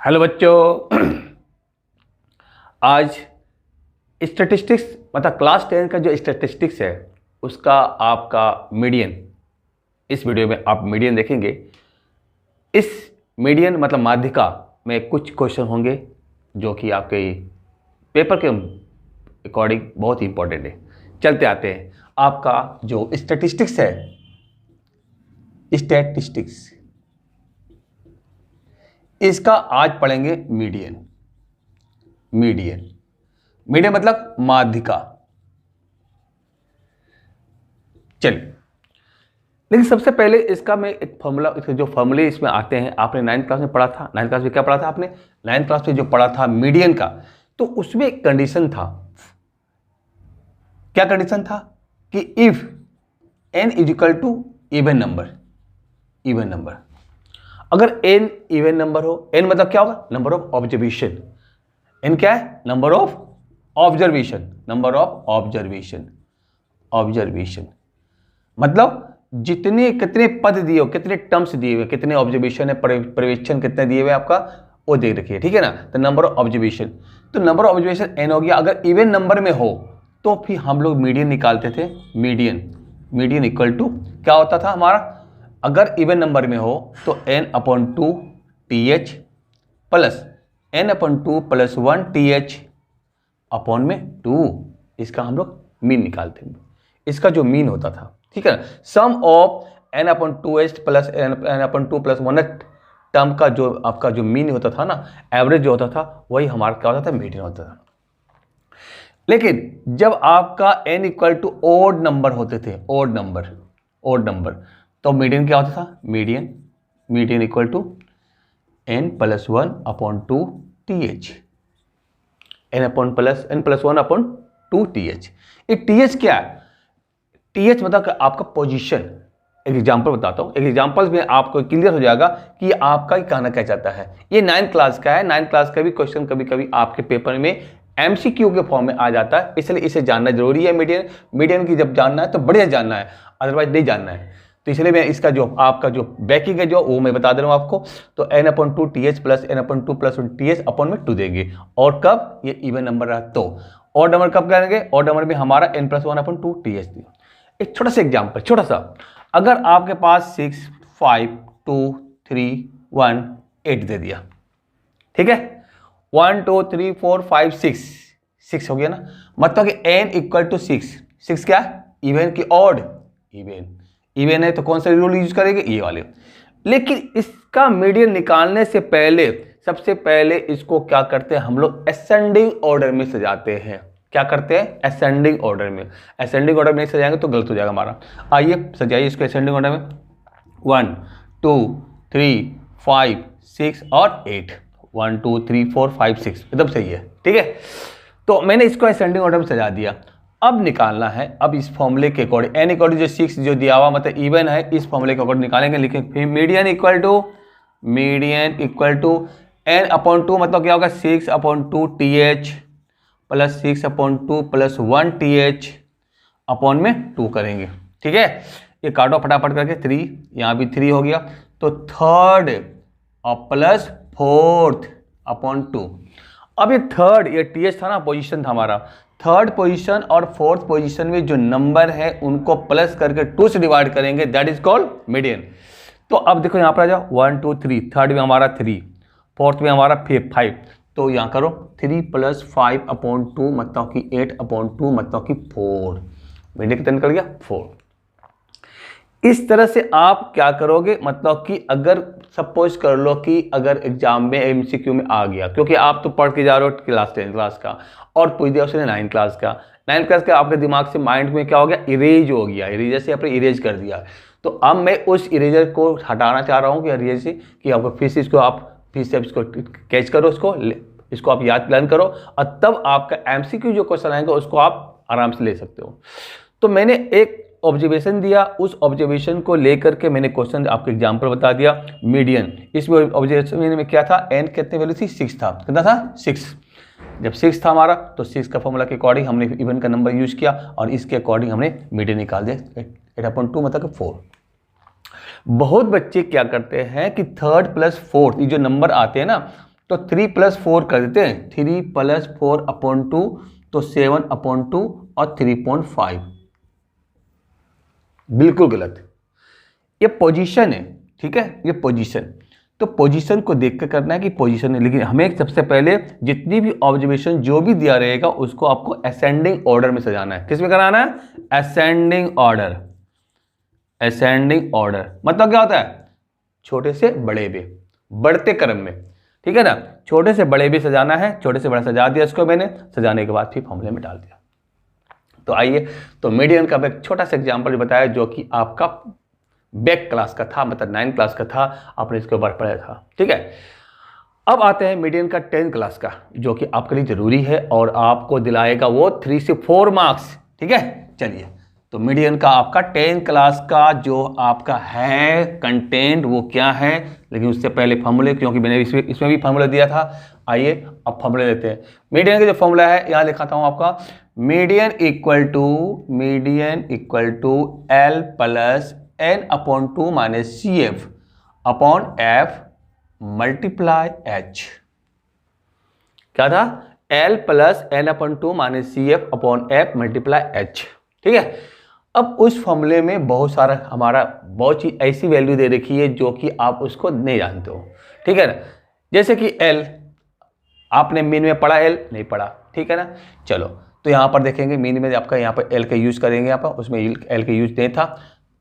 Hello बच्चों। आज statistics मतलब क्लास 10 का जो स्टैटिस्टिक्स है उसका आपका मीडियन, इस वीडियो में आप मीडियन देखेंगे। इस मीडियन मतलब माध्यिका में कुछ क्वेश्चन होंगे जो कि आपके पेपर के अकॉर्डिंग बहुत ही इंपॉर्टेंट है। चलते आते हैं, आपका जो स्टैटिस्टिक्स है, स्टैटिस्टिक्स इसका आज पढ़ेंगे मीडियन। मीडियन मतलब माध्यिका। चलिए, लेकिन सबसे पहले इसका मैं एक फॉर्मूला, जो फॉर्मूले इसमें आते हैं, आपने 9th क्लास में पढ़ा था। 9th क्लास में क्या पढ़ा था आपने? 9th क्लास में जो पढ़ा था मीडियन का, तो उसमें एक कंडीशन था। क्या कंडीशन था? कि if n is equal to even number, अगर n इवन नंबर हो, n मतलब क्या होगा? Number of observation. n क्या है? Number of observation. मतलब कितने पद दिए हो, कितने टर्म्स दिए हुए, कितने ऑब्जर्वेशन है, पर्यवेक्षण कितने दिए हुए आपका, वो देख रखिए, ठीक है ना। तो नंबर ऑफ ऑब्जर्वेशन, तो नंबर ऑफ ऑब्जर्वेशन n हो गया। अगर इवन नंबर में हो तो फिर हम लोग मीडियन निकालते थे। मीडियन इक्वल टू क्या होता था हमारा? अगर इवन नंबर में हो तो n/2 TH plus n/2 plus 1 TH upon में 2, इसका हम लोग मीन निकालते हैं। इसका जो मीन होता था, ठीक है ना, sum of n/2h plus n/2 plus 1 term का जो आपका जो मीन होता था ना, एवरेज जो होता था, वही हमारा क्या होता था? मीडियन होता था। लेकिन जब आपका n equal to odd number होते थे, ओड नंबर, तो मीडियन क्या होता था? Median equal to n plus 1 upon 2 TH, n plus 1 upon 2 TH। ये TH क्या है? TH मतलब आपका पोजीशन। एक एग्जांपल बताता हूँ, एक एग्जांपल में आपको क्लियर हो जाएगा कि आपका कहना क्या चाहता है। ये 9th क्लास का है। 9th क्लास का भी क्वेश्चन कभी कभी आपके पेपर में MCQ के फॉर्म में आ जाता है, इसलिए इसे जानना जरूरी है। मीडियन की जब जानना है तो बढ़िया जानना है, अदरवाइज नहीं जानना है। तो इसलिए मैं इसका जो आपका जो बैकिंग है जो वो मैं बता दे रहा हूँ आपको। तो n/2 TH plus n/2 plus 1 TH upon में 2 देंगे। और कब ये इवन नंबर रहा तो, और नंबर कब करेंगे? और नंबर में हमारा n प्लस 1 अपॉन 2 TH दिया। एक छोटा सा एग्जाम्पल, छोटा सा, अगर आपके पास 6 5 2 3 1 8 दे दिया, ठीक है, 1 2 3 4 5 6 हो गया ना। मतलब कि n इक्वल टू 6 क्या? इवन की ऑड? इवन है तो कौन सा रूल यूज करेंगे? ये वाले। लेकिन इसका मीडियन निकालने से पहले सबसे पहले इसको क्या करते हैं हम लोग? असेंडिंग ऑर्डर में सजाते हैं। क्या करते हैं? असेंडिंग ऑर्डर में। असेंडिंग ऑर्डर में नहीं सजाएंगे तो गलत हो जाएगा हमारा। आइए सजाइए इसको असेंडिंग ऑर्डर में। 1 2 3 5 6 और 8, 1 2 3 4 5 6 एकदम सही है, ठीक है। तो मैंने इसको असेंडिंग ऑर्डर में सजा दिया। अब निकालना है, अब इस फॉर्मूले के अकॉर्डिंग n इक्वल टू जो 6 जो दिया हुआ मतलब इवन है, इस फॉर्मूले के अकॉर्डिंग निकालेंगे। लेकिन मीडियन इक्वल टू n/2 मतलब क्या होगा? 6/2 TH plus 6/2 plus 1 TH upon में 2 करेंगे, ठीक है। ये काटो फटाफट करके, 3 यहाँ भी 3 हो गया, तो थर्ड और प्लस फोर्थ अपॉन 2। अब ये थर्ड, ये TH था ना, पोजीशन था हमारा, थर्ड पोजीशन और फोर्थ पोजीशन में जो नंबर है उनको प्लस करके 2 से डिवाइड करेंगे, दैट इज कॉल्ड मीडियन। तो अब देखो यहाँ पर आ जाओ, 1 2 3, थर्ड में हमारा 3, फोर्थ में हमारा 5, तो यहाँ करो 3 प्लस 5 अपॉन 2 मतलब कि 8/2 मतलब कि 4। मीडियन कितना निकल गया? 4। इस तरह से आप क्या करोगे? मतलब कि अगर सपोज कर लो कि अगर एग्जाम में MCQ में आ गया, क्योंकि आप तो पढ़ के जा रहे हो क्लास 10 क्लास का और पूछ दिया उसने 9th क्लास का, 9th क्लास का आपके दिमाग से माइंड में क्या हो गया? इरेज हो गया, इरेजर से आपने इरेज कर दिया। तो अब मैं उस इरेजर को हटाना चाह रहा हूँ कि इरेजर से, कि आपको फिर से इसको आप फिर से इसको कैच करो, इसको आप याद प्लान करो, और तब आपका MCQ जो क्वेश्चन आएगा उसको आप आराम से ले सकते हो। तो मैंने एक ऑब्जर्वेशन दिया, उस ऑब्जर्वेशन को लेकर के मैंने क्वेश्चन आपको एग्जांपल बता दिया मीडियन। इसमें ऑब्जर्वेशन में क्या था? n कितने वैल्यू थी? 6 था। कितना था? 6। जब 6 था हमारा तो 6 का फॉर्मूला के अकॉर्डिंग हमने इवन का नंबर यूज किया और इसके अकॉर्डिंग हमने मीडियन निकाल दिया, 8/2 मतलब 4। बहुत बच्चे क्या करते हैं कि थर्ड प्लस फोर्थ ये जो नंबर आते हैं ना, तो 3+4 कर देते हैं, 3+4/2 तो 7/2 और 3.5। बिल्कुल गलत, ये पोजीशन है, ठीक है, ये पोजीशन। तो पोजीशन को देख कर करना है कि पोजीशन है, लेकिन हमें सबसे पहले जितनी भी ऑब्जर्वेशन जो भी दिया रहेगा उसको आपको असेंडिंग ऑर्डर में सजाना है। किस में कराना है? Ascending order. असेंडिंग ऑर्डर मतलब क्या होता है? छोटे से बड़े में, बढ़ते क्रम में, ठीक है ना। छोटे से बड़े भी सजाना है, छोटे से बड़ा सजा दिया इसको मैंने, सजाने के बाद फिर फॉर्मूले में डाल दिया। तो आइए, तो मीडियन का एक छोटा सा एग्जाम्पल बताया जो कि आपका बैक क्लास का था, मतलब 9 क्लास का था, आपने इसके ऊपर पढ़ा था, ठीक है। अब आते हैं मीडियन का 10 क्लास का, जो कि आपके लिए जरूरी है और आपको दिलाएगा वो 3 से 4 मार्क्स, ठीक है। चलिए, तो मीडियन का आपका 10 क्लास का जो आपका है कंटेंट वो क्या है, लेकिन उससे पहले फॉर्मूले, क्योंकि मैंने इसमें भी फॉर्मूला दिया था। आइए अब फॉर्मूले लेते हैं। मीडियन का जो फॉर्मूला है यहां लिखाता हूं आपका, median equal to L plus N/2 minus CF upon F multiply H। क्या था? L plus N/2 minus CF upon F multiply H, ठीक है। अब उस फॉर्मूले में बहुत सारा हमारा बहुत ही ऐसी वैल्यू दे रखी है जो कि आप उसको नहीं जानते हो, ठीक है ना। जैसे कि L आपने मीन में पढ़ा, L नहीं पढ़ा, ठीक है ना। चलो, तो यहाँ पर देखेंगे मीन में आपका यहाँ पर L का यूज करेंगे, यहाँ पर उसमें L का यूज नहीं था।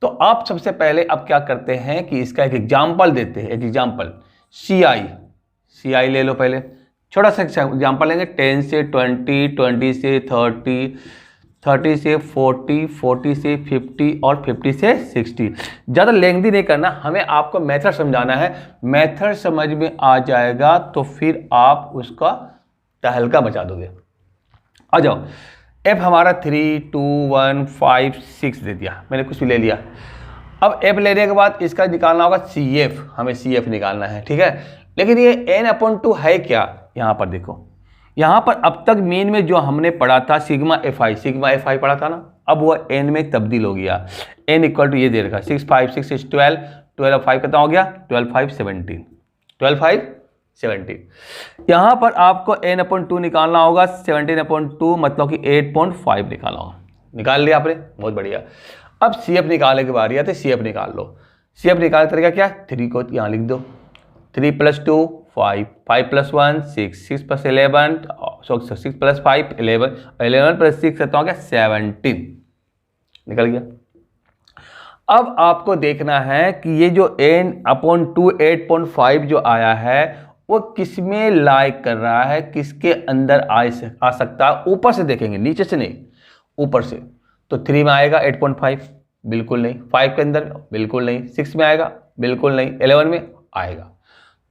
तो आप सबसे पहले अब क्या करते हैं कि इसका एक एग्जाम्पल देते हैं। एक एग्जाम्पल CI ले लो, पहले छोटा सा एग्जाम्पल लेंगे। 10 से 20, 20 से 30, 30 से 40, 40 से 50 और 50 से 60। ज़्यादा लेंथी नहीं करना, हमें आपको मेथड समझाना है। मेथड समझ में आ जाएगा तो फिर आप उसका तहलका मचा दोगे। आ जाओ, F हमारा 3, 2, 1, 5, 6 दे दिया, मैंने कुछ भी ले लिया। अब F लेने के बाद इसका निकालना होगा CF, हमें CF निकालना है, ठीक है। लेकिन ये N/2 है क्या? यहाँ पर देखो, यहाँ पर अब तक मीन में जो हमने पढ़ा था सिग्मा FI पढ़ा था ना, अब वो N में तब्दील हो गया। N इक्वल टू ये दे रखा 6, 5, 6 is 12, 12 और 5 कितना हो गया? 12, 5, 17, 12, 5, 17। यहाँ पर आपको N/2 निकालना होगा, 17/2 मतलब कि 8.5 निकालना होगा। निकाल लिया आपने, बहुत बढ़िया। अब CF निकालने की बारी आती है, CF निकाल लो। CF निकालने का तरीका क्या? 3 को यहाँ लिख दो, 3 + 2 5, 5 + 1 6, 6 + 11 6 + 5 11, 11 + 6 कितना हो गया? 17 निकल गया। अब आपको देखना है कि ये जो N/2 8.5 जो आया है वो किस में लाइक कर रहा है, किसके अंदर आ सकता है। ऊपर से देखेंगे, नीचे से नहीं, ऊपर से। तो 3 में आएगा 8.5, बिल्कुल नहीं। 5 के अंदर बिल्कुल नहीं। 6 में आएगा बिल्कुल नहीं। 11 में आएगा।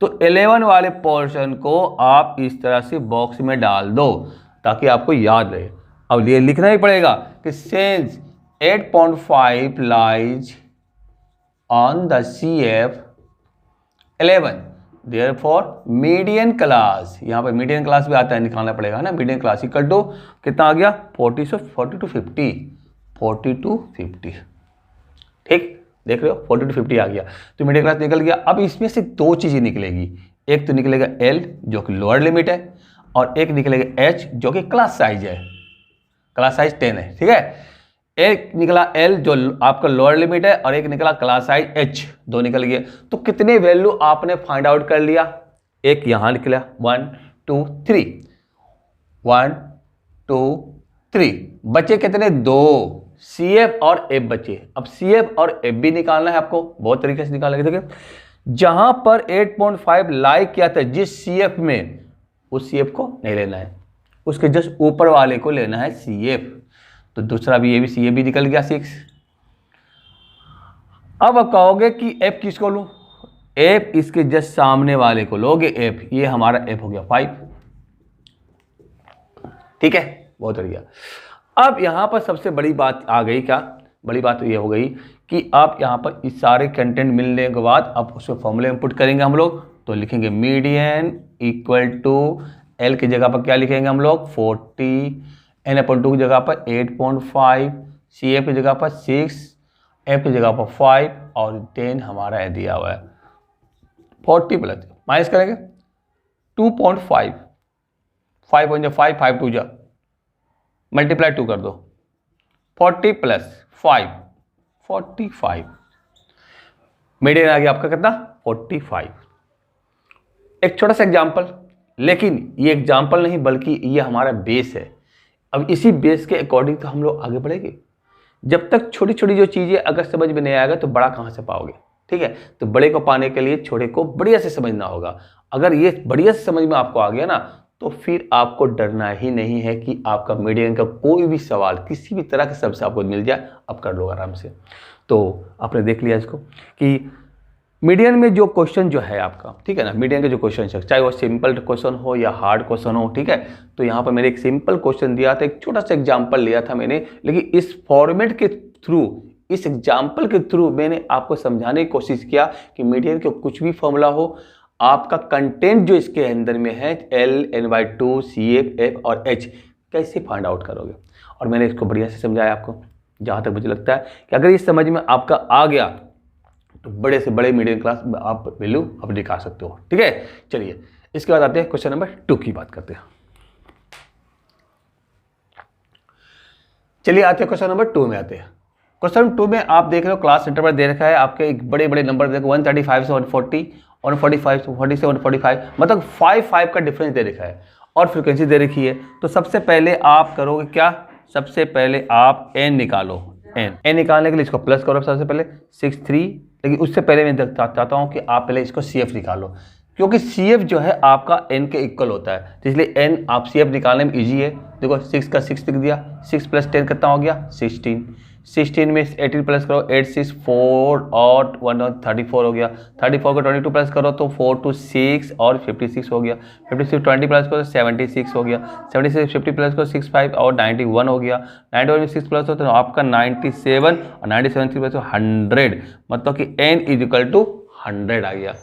तो 11 वाले पोर्शन को आप इस तरह से बॉक्स में डाल दो ताकि आपको याद रहे। अब ये लिखना ही पड़ेगा कि since 8.5 lies on the CF 11, therefore median class, यहाँ पर मीडियन क्लास भी आता है, निकालना पड़ेगा ना। मीडियन क्लास इक्वल टू कितना आ गया? 40 to 50, ठीक, देख रहे हो, 40 to 50 आ गया। तो मीडियन क्लास निकल गया। अब इसमें से दो चीजें निकलेगी, एक तो निकलेगा L जो कि लोअर लिमिट है, और एक निकलेगा H जो कि क्लास साइज है, क्लास साइज 10 है, ठीक है। एक निकला L जो आपका लोअर लिमिट है और एक निकला क्लास साइज H, दो निकल गए। तो कितने वैल्यू आपने फाइंड आउट कर लिया? एक यहां निकला 1 2 3, 1 2 3, बचे कितने? 2 CF और F बचे। अब CF और F भी निकालना है आपको, बहुत तरीके से निकालना है। देखिए, जहां पर 8.5 लाइक किया था जिस CF में, उस CF को नहीं लेना है, उसके जस्ट ऊपर वाले को लेना है CF। तो दूसरा भी, ये भी CF भी निकल गया 6। अब आप कहोगे कि F किसको लूं? F इसके जस्ट सामने वाले को लोगे F, ये हमारा F हो गया 5, ठीक है, बहुत बढ़िया। अब यहां पर सबसे बड़ी बात आ गई, क्या बड़ी बात? ये हो गई कि आप यहां पर इस सारे कंटेंट मिलने के बाद अब उसमें फॉर्मूले इनपुट करेंगे हम लोग। तो लिखेंगे मीडियन इक्वल टू L की जगह पर क्या लिखेंगे हम लोग? 40, N/2 की जगह पर 8.5, CF की जगह पर 6, F की जगह पर 5 और 10 हमारा दिया हुआ है। 40 प्लस माइनस करेंगे 2.5, 5 1 5, 5 2 जा, मल्टीप्लाई 2 कर दो, 40 प्लस 5, 45। मीडियन आ गया आपका कितना, 45। एक छोटा सा एग्जाम्पल, लेकिन ये एग्जाम्पल नहीं बल्कि ये हमारा बेस है। अब इसी बेस के अकॉर्डिंग तो हम लोग आगे बढ़ेंगे। जब तक छोटी छोटी जो चीज़ें अगर समझ में नहीं आएगा तो बड़ा कहाँ से पाओगे, ठीक है। तो बड़े को पाने के लिए छोटे को बढ़िया से समझना होगा। अगर ये बढ़िया से समझ में आपको आ गया ना, तो फिर आपको डरना ही नहीं है कि आपका मीडियन का कोई भी सवाल किसी भी तरह के शब्द से आपको मिल जाए, आप कर लो आराम से। तो आपने देख लिया इसको कि मीडियन में जो क्वेश्चन जो है आपका, ठीक है ना, मीडियन के जो क्वेश्चन है चाहे वो सिंपल क्वेश्चन हो या हार्ड क्वेश्चन हो, ठीक है। तो यहाँ पर मैंने एक सिंपल क्वेश्चन दिया था, एक छोटा सा एग्जाम्पल लिया था मैंने, लेकिन इस फॉर्मेट के थ्रू, इस एग्जाम्पल के थ्रू मैंने आपको समझाने की कोशिश किया कि मीडियन का कुछ भी फॉर्मूला हो, आपका कंटेंट जो इसके अंदर में है L/N/2 CF F और H कैसे फाइंड आउट करोगे। और मैंने इसको बढ़िया से समझाया आपको। जहाँ तक मुझे लगता है कि अगर इस समझ में आपका आ गया तो बड़े से बड़े मीडियम क्लास आप वैल्यू आप दिखा सकते हो, ठीक है। चलिए इसके बाद आते हैं क्वेश्चन नंबर 2 की बात करते हैं। चलिए आते हैं क्वेश्चन नंबर 2 में आते हैं। क्वेश्चन 2 में आप देख रहे हो क्लास सेंटर पर दे रखा है आपके एक बड़े बड़े नंबर देखो, 135 से 140, 145 से 40 से 145, मतलब 5 का डिफरेंस दे रखा है और फ्रीक्वेंसी दे रखी है। तो सबसे पहले आप करोगे क्या, सबसे पहले आप n निकालो। n निकालने के लिए इसको प्लस करो सबसे पहले 63, लेकिन उससे पहले मैं चाहता हूँ कि आप पहले इसको CF निकालो, क्योंकि CF जो है आपका n के इक्वल होता है, तो इसलिए n आप CF निकालने में इजी है। देखो 6 का 6 लिख दिया, 6 + 10 कितना हो गया 16, 16 में 18 प्लस करो 8 6 4 और 1 34 हो गया, 34 को 22 प्लस करो तो 4 2 6 और 56 हो गया, 56 20 प्लस करो तो 76 हो गया, 76 50 प्लस करो 6 5 और 91 हो गया, 91 में 6 प्लस हो तो आपका 97 और 97 प्लस 100, मतलब कि n = 100 आ गया।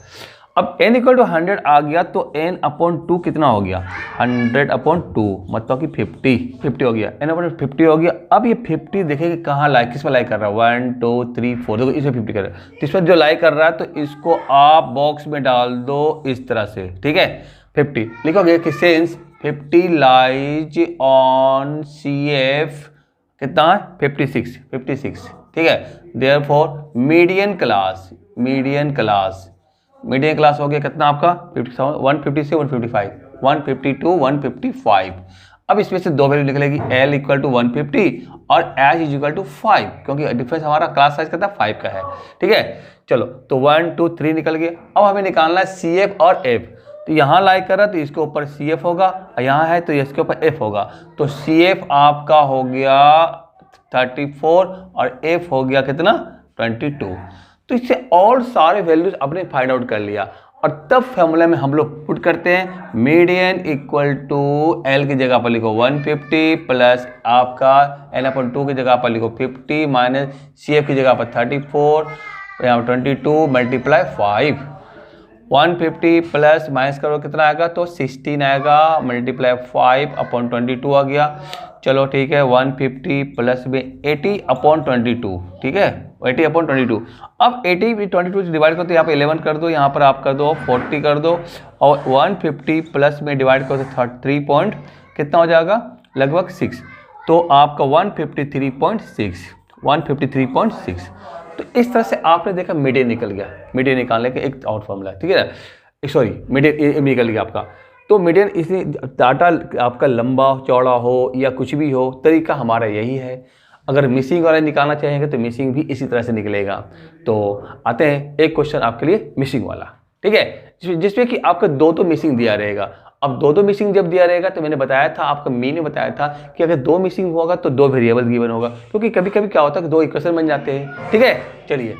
अब n = 100 आ गया तो n/2 कितना हो गया 100/2, मतलब कि 50 हो गया, n/50 हो गया। अब ये 50 देखिए कहाँ लाइक, किस पर लाइक कर रहा है 1 2 3 4, देखो इसे 50 कर रहा है, तो इस पर जो लाइक कर रहा है तो इसको आप बॉक्स में डाल दो इस तरह से, ठीक है। 50 लिखोगे कि सिंस 50 लाइज ऑन CF कितना है 56, ठीक है। देयरफॉर मीडियन क्लास हो गया कितना आपका 150 से 155, 152 155। अब इसमें से दो वैल्यू निकलेगी, L = 150 और H = 5, क्योंकि डिफरेंस हमारा क्लास साइज कितना 5 का है, ठीक है। चलो तो 1 2 3 निकल गया। अब हमें निकालना है CF और F, तो यहाँ लाइक कर रहा है तो इसके ऊपर CF होगा, यहाँ है तो इसके ऊपर F होगा, तो CF आपका हो गया 34 और F हो गया कितना 22। तो इससे और सारे वैल्यूज आपने फाइंड आउट कर लिया और तब फॉर्मूला में हम लोग पुट करते हैं मीडियन = L की जगह पर लिखो 150 प्लस आपका n/2 की जगह पर लिखो 50 माइनस CF की जगह पर 34, यहाँ 22 मल्टीप्लाई 5, 150 प्लस माइनस करो कितना आएगा तो 16 आएगा, मल्टीप्लाई 5/22 आ गया। चलो ठीक है, 150 प्लस में 80/22, ठीक है 80/22। अब 80 में 22 से डिवाइड करो तो यहाँ पे 11 कर दो, यहाँ पर आप कर दो 40 कर दो, और 150 प्लस में डिवाइड करो तो 3 पॉइंट कितना हो जाएगा लगभग 6, तो आपका 153.6। तो इस तरह से आपने देखा मीडियन निकल गया। मीडियन निकालने का एक और फॉर्मूला है, ठीक है ना, सॉरी मीडियन निकल गया आपका। तो मीडियन इसलिए डाटा आपका लंबा चौड़ा हो या कुछ भी हो, तरीका हमारा यही है। अगर मिसिंग वाला निकालना चाहेंगे तो मिसिंग भी इसी तरह से निकलेगा। तो आते हैं एक क्वेश्चन आपके लिए मिसिंग वाला, ठीक है, जिसमें कि आपका दो मिसिंग दिया रहेगा। अब दो मिसिंग जब दिया रहेगा तो मैंने बताया था, आपका मीन बताया था कि अगर 2 मिसिंग होगा तो 2 वेरिएबल गिवन होगा, क्योंकि कभी कभी क्या होता है कि 2 इक्वेशन बन जाते हैं, ठीक है। चलिए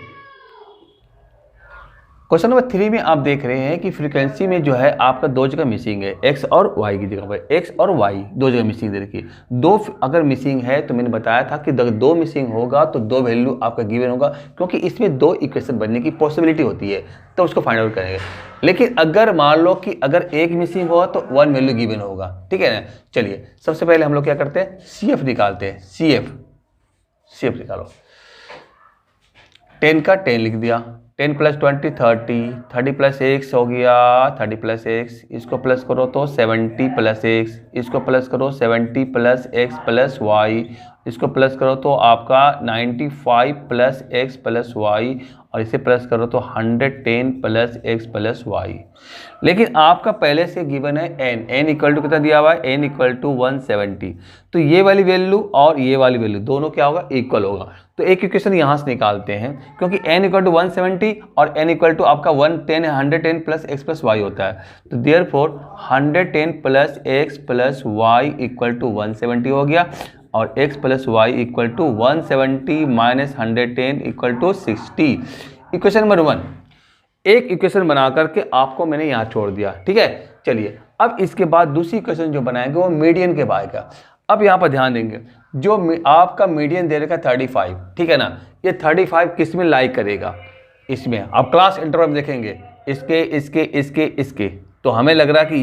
क्वेश्चन नंबर 3 में आप देख रहे हैं कि फ्रीक्वेंसी में जो है आपका 2 जगह मिसिंग है, x और y की जगह पर, x और y 2 जगह मिसिंग दे रखी है। 2 अगर मिसिंग है तो मैंने बताया था कि अगर 2 मिसिंग होगा तो 2 वैल्यू आपका गिवन होगा, क्योंकि इसमें 2 इक्वेशन बनने की पॉसिबिलिटी होती है, तो उसको फाइंड आउट करेंगे। लेकिन अगर मान लो कि अगर 1 मिसिंग होगा तो 1 वैल्यू गिवन होगा, ठीक है ना। चलिए सबसे पहले हम लोग क्या करते हैं, CF निकालते हैं। CF निकालो, 10 का 10 लिख दिया, 10 प्लस 20 30, 30 प्लस एक्स हो गया 30 प्लस एक्स, इसको प्लस करो तो 70 प्लस एक्स, इसको प्लस करो 70 प्लस एक्स प्लस वाई, इसको प्लस करो तो आपका 95 प्लस एक्स प्लस वाई, और इसे प्लस करो तो 110 प्लस एक्स प्लस वाई। लेकिन आपका पहले से गिवन है n इक्वल टू कितना दिया हुआ है, n इक्वल टू 170। तो ये वाली वैल्यू और ये वाली वैल्यू दोनों क्या होगा, इक्वल होगा। तो एक इक्वेशन यहाँ से निकालते हैं, क्योंकि n इक्वल टू 170 और n इक्वल टू आपका 110 प्लस एक्स प्लस वाई होता है। तो therefore 110 plus x plus y equal to 170 हो गया, और x plus y equal to 170 minus 110 equal to 60। Equation number 1 एक इक्वेशन बना करके आपको मैंने यहाँ छोड़ दिया, ठीक है। चलिए अब इसके बाद दूसरी इक्वेशन जो बनाएंगे वो मीडियन के बारे का। अब यहाँ पर ध्यान देंगे, जो आपका मीडियन दे रखा 35, ठीक है ना, ये 35 किस में लाई करेगा, इसमें। अब क्लास इंटरवल देखेंगे इसके इसके इसके इसके, तो हमें लग रहा है कि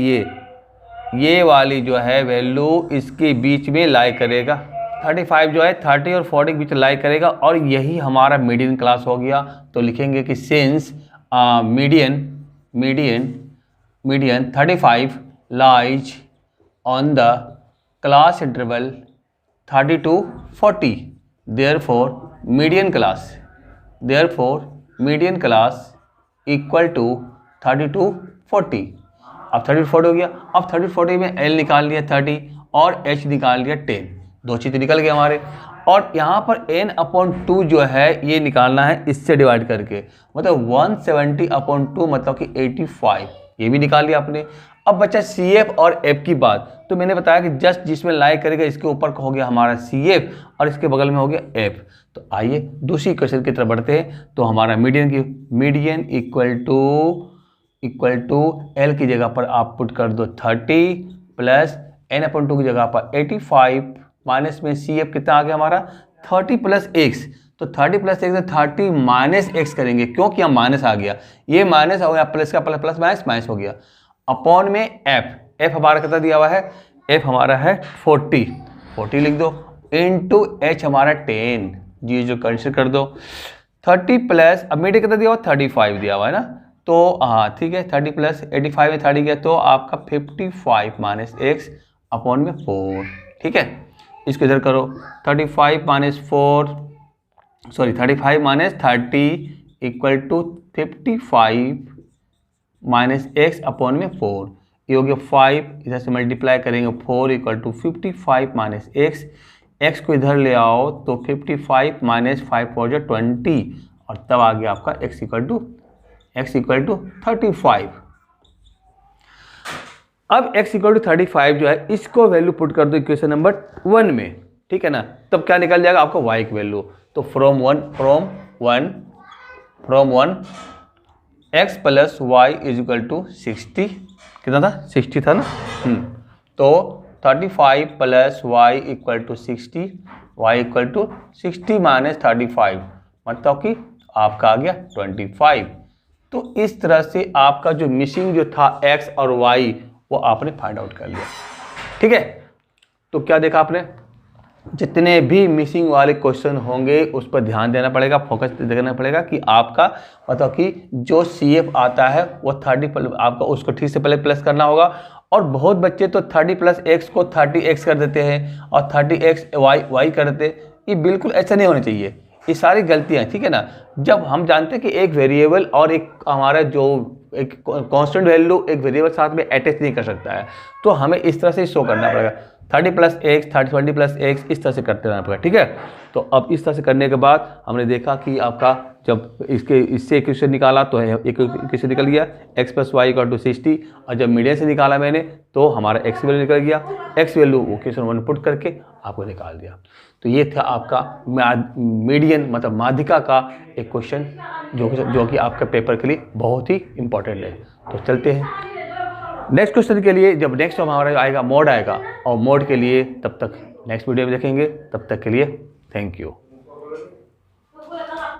ये वाली जो है वैल्यू इसके बीच में लाई करेगा। 35 जो है 30 और 40 के बीच लाई करेगा, और यही हमारा मीडियन क्लास हो गया। तो लिखेंगे कि since median 35 lies on the class interval 30 to 40, therefore median class equal to 30 to 40। अब 30 40 हो गया। अब 30 40 में L निकाल लिया 30 और H निकाल लिया 10, दो चीज़ निकल गए हमारे। और यहाँ पर n/2 जो है ये निकालना है इससे डिवाइड करके, मतलब 170/2 मतलब कि 85, ये भी निकाल लिया आपने। अब बचा CF और F की बात, तो मैंने बताया कि जस्ट जिसमें लाई करेगा इसके ऊपर हो गया हमारा CF और इसके बगल में हो गया F। तो आइए दूसरी क्वेश्चन की तरफ बढ़ते हैं। तो हमारा मीडियन इक्वल टू L की जगह पर आप पुट कर दो 30 प्लस n/2 की जगह पर 85 माइनस में CF कितना आ गया हमारा 30 प्लस एक्स। तो 30 प्लस एक्स 30 माइनस एक्स करेंगे, क्योंकि यहाँ माइनस आ गया, ये माइनस हो गया, प्लस का प्लस प्लस माइनस माइनस हो गया, अपॉन में F हमारा कितना दिया हुआ है, F हमारा है 40 लिख दो, इंटू H हमारा 10, जी जो कंसिडर कर दो 30 प्लस, अब मीडियन कितना दिया हुआ 35 दिया हुआ है ना, तो हाँ ठीक है 30 प्लस 85 में 30 गया, तो आपका 55 माइनस एक्स अपॉन में 4, ठीक है। इसको इधर करो 35 minus 30 equal to 55 minus x upon में 4, ये हो गया 5, इधर से मल्टीप्लाई करेंगे 4 इक्वल टू 55 माइनस एक्स को इधर ले आओ तो 55 माइनस 5 हो जाए 20, और तब आ गया आपका x इक्वल टू 35। अब x इक्वल टू 35 जो है इसको वैल्यू पुट कर दो इक्वेशन नंबर 1 में, ठीक है ना, तब क्या निकल जाएगा आपका y की वैल्यू। तो from one x plus y is equal to 60, कितना था 60 था ना, तो 35 plus y equal to 60, y equal to 60 minus 35 मतलब कि आपका आ गया 25। तो इस तरह से आपका जो मिसिंग जो था x और y वो आपने फाइंड आउट कर लिया, ठीक है। तो क्या देखा आपने, जितने भी मिसिंग वाले क्वेश्चन होंगे उस पर ध्यान देना पड़ेगा, फोकस देना पड़ेगा कि आपका मतलब कि जो CF आता है वो 30 आपका उसको ठीक से पहले प्लस करना होगा। और बहुत बच्चे तो 30 प्लस एक्स को 30x कर देते हैं और 30x y कर देते हैं, ये बिल्कुल ऐसा नहीं होना चाहिए, ये सारी गलतियाँ, ठीक है ना। जब हम जानते हैं कि एक वेरिएबल और एक हमारा जो एक कांस्टेंट वैल्यू एक वेरिएबल साथ में अटैच नहीं कर सकता है, तो हमें इस तरह से शो करना पड़ेगा 30 प्लस एक्स 20 प्लस एक्स, इस तरह से करते रहना पड़ेगा, ठीक है। तो अब इस तरह से करने के बाद हमने देखा कि आपका जब इससे इक्वेशन निकाला तो एक इक्वेशन निकल गया x plus y equal to 60, और जब मीडियन से निकाला मैंने तो हमारा x वैल्यू निकल गया, x वैल्यू वो क्वेश्चन 1 पुट करके आपको निकाल दिया। तो ये था आपका मीडियन मतलब माध्यिका का एक क्वेश्चन जो कि आपके पेपर के लिए बहुत ही इंपॉर्टेंट है। तो चलते हैं नेक्स्ट क्वेश्चन के लिए। जब नेक्स्ट हमारा आएगा मोड आएगा, और मोड के लिए तब तक नेक्स्ट वीडियो में देखेंगे, तब तक के लिए थैंक यू।